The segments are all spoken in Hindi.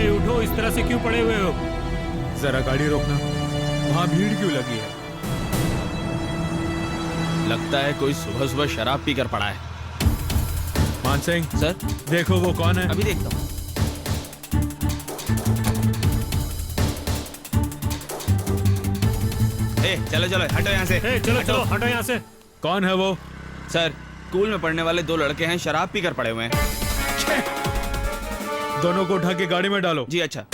अरे उठो, इस तरह से क्यों पड़े हुए हो? जरा गाड़ी रोकना, वहाँ भीड़ क्यों लगी है? लगता है कोई सुबह सुबह शराब पीकर पड़ा है। मान सिंह सर, देखो वो कौन है। अभी देखता हूँ। चलो चलो हटो यहाँ से। चलो चलो हटो यहाँ से। कौन है वो? सर, स्कूल में पढ़ने वाले 2 लड़के हैं, शराब पीकर पड़े हुए हैं। दोनों को उठा के गाड़ी में डालो। जी अच्छा।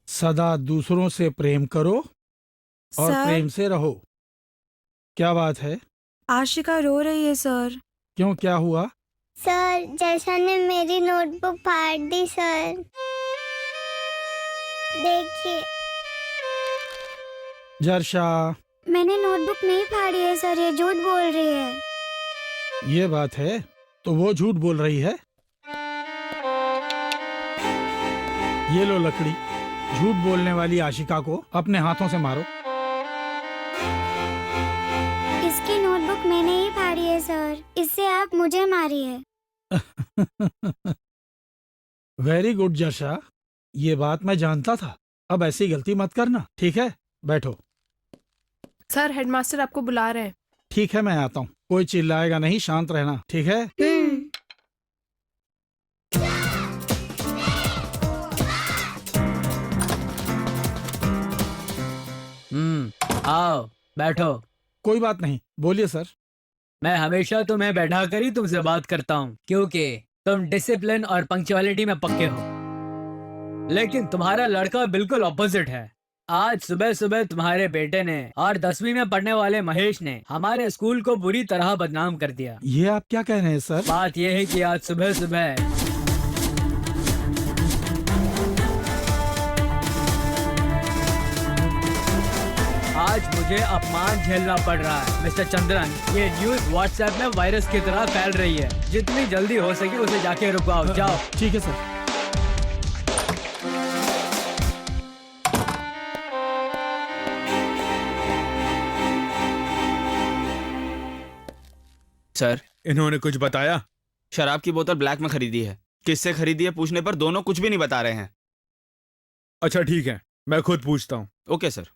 सदा दूसरों से प्रेम करो और सर? प्रेम से रहो। क्या बात है? आशिका रो रही है सर। क्यों, क्या हुआ? सर, जैसा ने मेरी नोटबुक फाड़ दी सर। देखिए। जर्शा, मैंने नोटबुक नहीं फाड़ी है सर, ये झूठ बोल रही है। ये बात है तो वो झूठ बोल रही है। ये लो लकड़ी, झूठ बोलने वाली आशिका को अपने हाथों से मारो। इसकी नोटबुक मैंने ही फाड़ी है सर, इससे आप मुझे मारिए। वेरी गुड जर्शा, ये बात मैं जानता था। अब ऐसी गलती मत करना, ठीक है? बैठो। सर, हेडमास्टर आपको बुला रहे हैं। ठीक है, मैं आता हूँ। कोई चिल्लाएगा नहीं, शांत रहना, ठीक है? आओ बैठो। कोई बात नहीं, बोलिए सर। मैं हमेशा तुम्हें बैठा कर ही तुमसे बात करता हूँ, क्योंकि तुम डिसिप्लिन और पंक्चुअलिटी में पक्के हो। लेकिन तुम्हारा लड़का बिल्कुल ऑपोजिट है। आज सुबह सुबह तुम्हारे बेटे ने और 10वीं में पढ़ने वाले महेश ने हमारे स्कूल को बुरी तरह बदनाम कर दिया। ये आप क्या कह रहे हैं सर? बात यह है कि आज सुबह सुबह मुझे अपमान झेलना पड़ रहा है। मिस्टर चंद्रन, ये न्यूज व्हाट्सएप में वायरस की तरह फैल रही है। जितनी जल्दी हो सके उसे जाके रुकवाओ। जाओ। ठीक है सर। सर, इन्होंने कुछ बताया? शराब की बोतल ब्लैक में खरीदी है। किससे खरीदी है पूछने पर दोनों कुछ भी नहीं बता रहे हैं। अच्छा ठीक है, मैं खुद पूछता हूँ। Okay sir.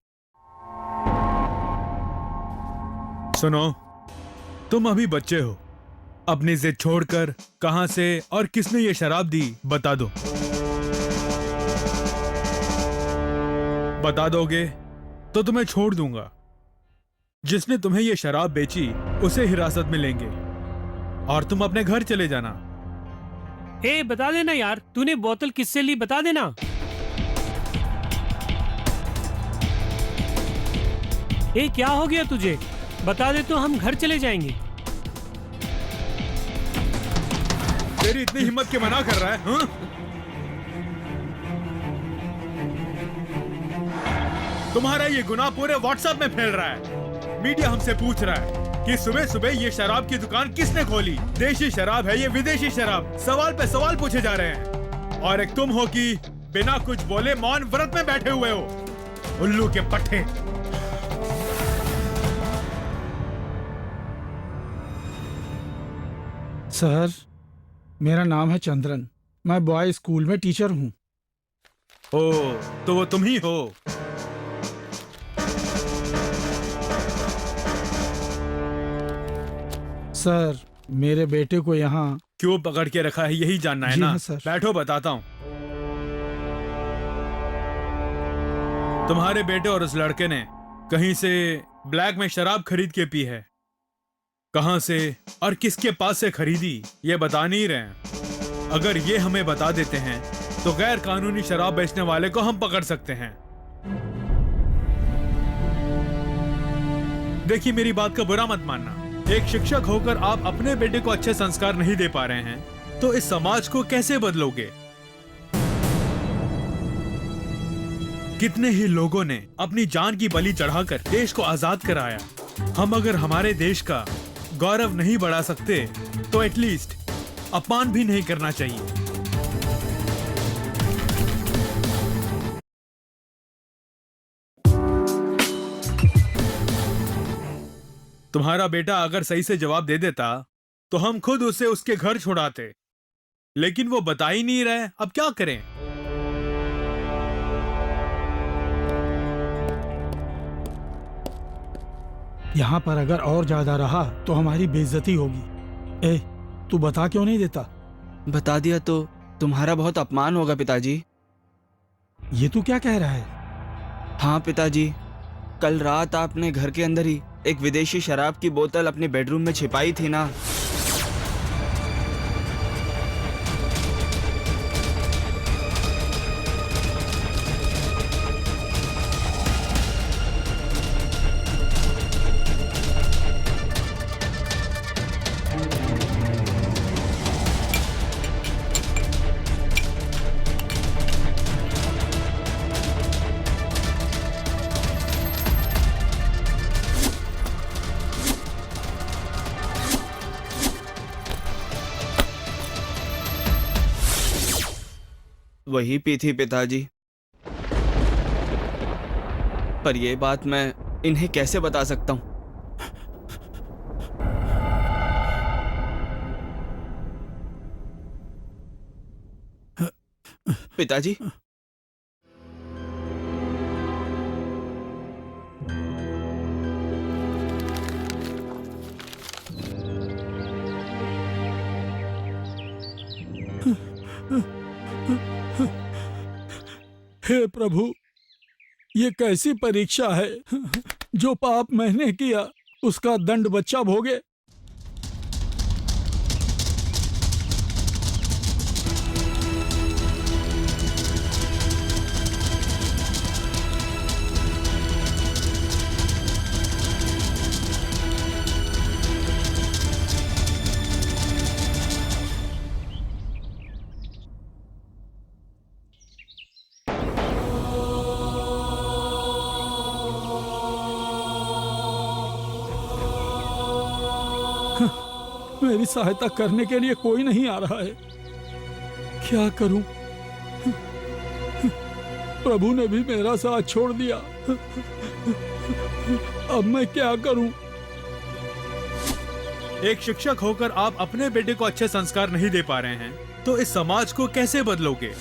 सुनो, तुम अभी बच्चे हो। अपनी जिद छोड़कर कहां से और किसने ये शराब दी बता दो। बता दोगे तो तुम्हें छोड़ दूंगा। जिसने तुम्हें ये शराब बेची उसे हिरासत में लेंगे और तुम अपने घर चले जाना। बता देना यार, तूने बोतल किससे ली, बता देना। क्या हो गया तुझे? बता दे तो हम घर चले जाएंगे। तेरी इतनी हिम्मत के मना कर रहा है? हाँ? तुम्हारा ये गुनाह पूरे व्हाट्सएप में फैल रहा है। मीडिया हमसे पूछ रहा है कि सुबह सुबह ये शराब की दुकान किसने खोली। देशी शराब है ये, विदेशी शराब? सवाल पे सवाल पूछे जा रहे हैं। और एक तुम हो कि बिना कुछ बोले मौन व्रत में बैठे हुए हो। उल्लू के पट्टे। सर, मेरा नाम है चंद्रन। मैं बॉय स्कूल में टीचर हूँ। ओ, तो वो तुम ही हो। सर, मेरे बेटे को यहाँ क्यों पकड़ के रखा है यही जानना है जी ना? हाँ, सर। बैठो, बताता हूँ। तुम्हारे बेटे और उस लड़के ने कहीं से ब्लैक में शराब खरीद के पी है। कहां से और किसके पास से खरीदी ये बता नहीं रहे हैं। अगर ये हमें बता देते हैं तो गैर कानूनी शराब बेचने वाले को हम पकड़ सकते हैं। देखिए, मेरी बात का बुरा मत मानना। एक शिक्षक होकर आप अपने बेटे को अच्छे संस्कार नहीं दे पा रहे हैं तो इस समाज को कैसे बदलोगे? कितने ही लोगों ने अपनी जान की बलि चढ़ाकर देश को आजाद कराया। हम अगर हमारे देश का गौरव नहीं बढ़ा सकते तो एटलीस्ट अपमान भी नहीं करना चाहिए। तुम्हारा बेटा अगर सही से जवाब दे देता तो हम खुद उसे उसके घर छोड़ाते, लेकिन वो बता ही नहीं रहे। अब क्या करें? यहाँ पर अगर और ज्यादा रहा तो हमारी बेइज्जती होगी। ए, तू बता क्यों नहीं देता? बता दिया तो तुम्हारा बहुत अपमान होगा पिताजी। ये तू क्या कह रहा है? हाँ पिताजी, कल रात आपने घर के अंदर ही एक विदेशी शराब की बोतल अपने बेडरूम में छिपाई थी ना। वही पी थी पिताजी, पर यह बात मैं इन्हें कैसे बता सकता हूँ? पिताजी, हे प्रभु, ये कैसी परीक्षा है? जो पाप मैंने किया उसका दंड बच्चा भोगे। मेरी सहायता करने के लिए कोई नहीं आ रहा है। क्या करूं? प्रभु ने भी मेरा साथ छोड़ दिया। अब मैं क्या करूं? एक शिक्षक होकर आप अपने बेटे को अच्छे संस्कार नहीं दे पा रहे हैं, तो इस समाज को कैसे बदलोगे?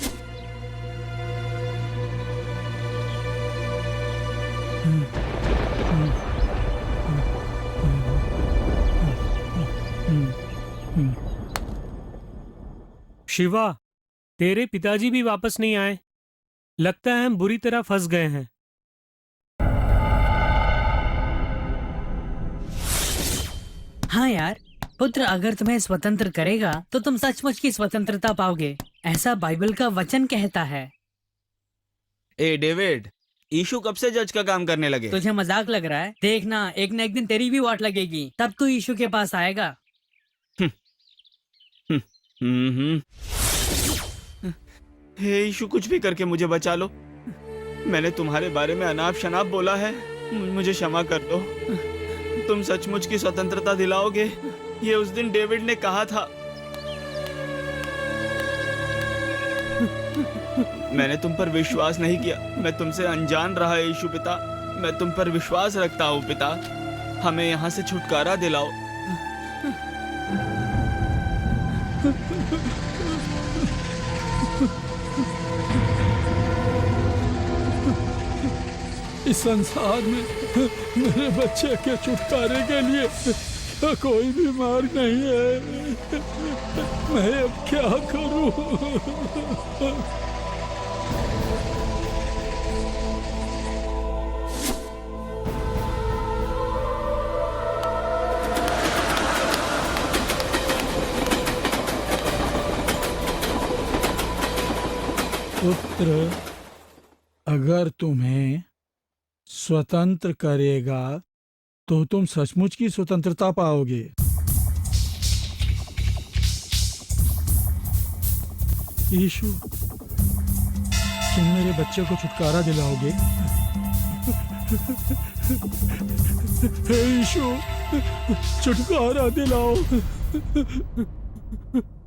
शिवा, तेरे पिताजी भी वापस नहीं आए। लगता है हम बुरी तरह फंस गए हैं। हाँ यार, पुत्र अगर तुम्हें स्वतंत्र करेगा तो तुम सचमुच की स्वतंत्रता पाओगे, ऐसा बाइबल का वचन कहता है। ए डेविड, यीशु कब से जज का काम करने लगे? तुझे मजाक लग रहा है? देखना, एक न एक दिन तेरी भी वाट लगेगी, तब तू यीशु के पास आएगा। हे यीशु, कुछ भी करके मुझे बचा लो। मैंने तुम्हारे बारे में अनाप शनाप बोला है, मुझे क्षमा कर दो। तुम सचमुच की स्वतंत्रता दिलाओगे, ये उस दिन डेविड ने कहा था। मैंने तुम पर विश्वास नहीं किया, मैं तुमसे अनजान रहा यीशु पिता। मैं तुम पर विश्वास रखता हूँ पिता, हमें यहाँ से छुटकारा दिलाओ। इस संसार में मेरे बच्चे के छुटकारे के लिए कोई भी मार्ग नहीं है। मैं अब क्या करूं? पुत्र, अगर तुम्हें स्वतंत्र करेगा तो तुम सचमुच की स्वतंत्रता पाओगे। यीशु, तुम मेरे बच्चे को छुटकारा दिलाओगे? हे यीशु, छुटकारा दिलाओ।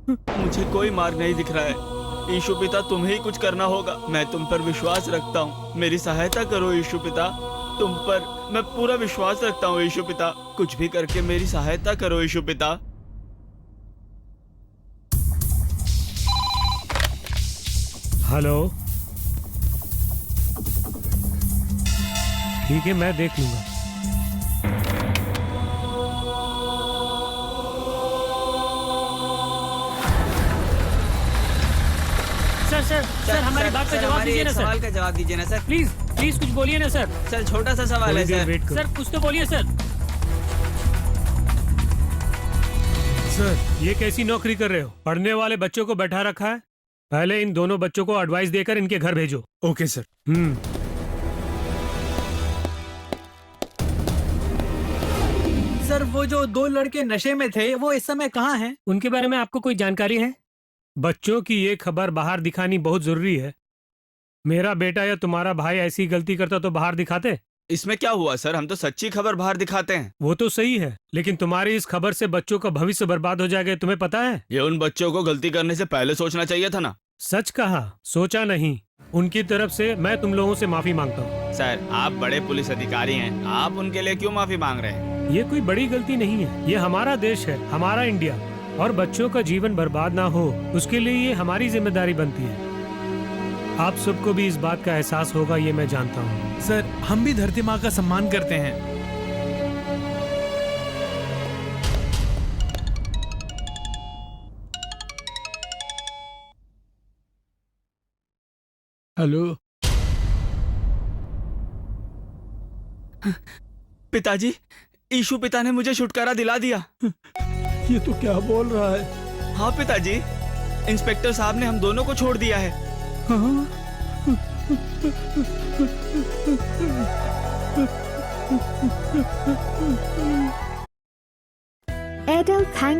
मुझे कोई मार्ग नहीं दिख रहा है। यीशु पिता, तुम्हें ही कुछ करना होगा। मैं तुम पर विश्वास रखता हूँ, मेरी सहायता करो यीशु पिता। तुम पर मैं पूरा विश्वास रखता हूँ यीशु पिता। कुछ भी करके मेरी सहायता करो यीशु पिता। हेलो, ठीक है, मैं देख लूंगा। सर हमारी बात का जवाब दीजिए ना सर। सवाल का जवाब दीजिए ना सर। प्लीज प्लीज कुछ बोलिए ना सर। सर छोटा सा सवाल है थोड़ी देर सर। वेट करो। सर कुछ तो बोलिए सर। सर, ये कैसी नौकरी कर रहे हो? पढ़ने वाले बच्चों को बैठा रखा है। पहले इन दोनों बच्चों को एडवाइस देकर इनके घर भेजो। Okay sir. सर वो जो 2 लड़के नशे में थे वो इस समय कहाँ हैं? उनके बारे में आपको कोई जानकारी है? बच्चों की ये खबर बाहर दिखानी बहुत जरूरी है। मेरा बेटा या तुम्हारा भाई ऐसी गलती करता तो बाहर दिखाते? इसमें क्या हुआ सर, हम तो सच्ची खबर बाहर दिखाते हैं। वो तो सही है, लेकिन तुम्हारी इस खबर से बच्चों का भविष्य बर्बाद हो जाएगा, तुम्हें पता है? ये उन बच्चों को गलती करने से पहले सोचना चाहिए था ना। सच कहा, सोचा नहीं। उनकी तरफ से मैं तुम लोगों से माफी मांगता हूँ। सर, आप बड़े पुलिस अधिकारी हैं, आप उनके लिए क्यों माफी मांग रहे हैं? ये कोई बड़ी गलती नहीं है। ये हमारा देश है, हमारा इंडिया, और बच्चों का जीवन बर्बाद ना हो उसके लिए ये हमारी जिम्मेदारी बनती है। आप सबको भी इस बात का एहसास होगा, ये मैं जानता हूँ। सर, हम भी धरती माँ का सम्मान करते हैं। हेलो, पिताजी, यीशु पिता ने मुझे छुटकारा दिला दिया। ये तो क्या बोल रहा है? हाँ पिताजी, इंस्पेक्टर साहब ने हम दोनों को छोड़ दिया है। हाँ? Airtel thank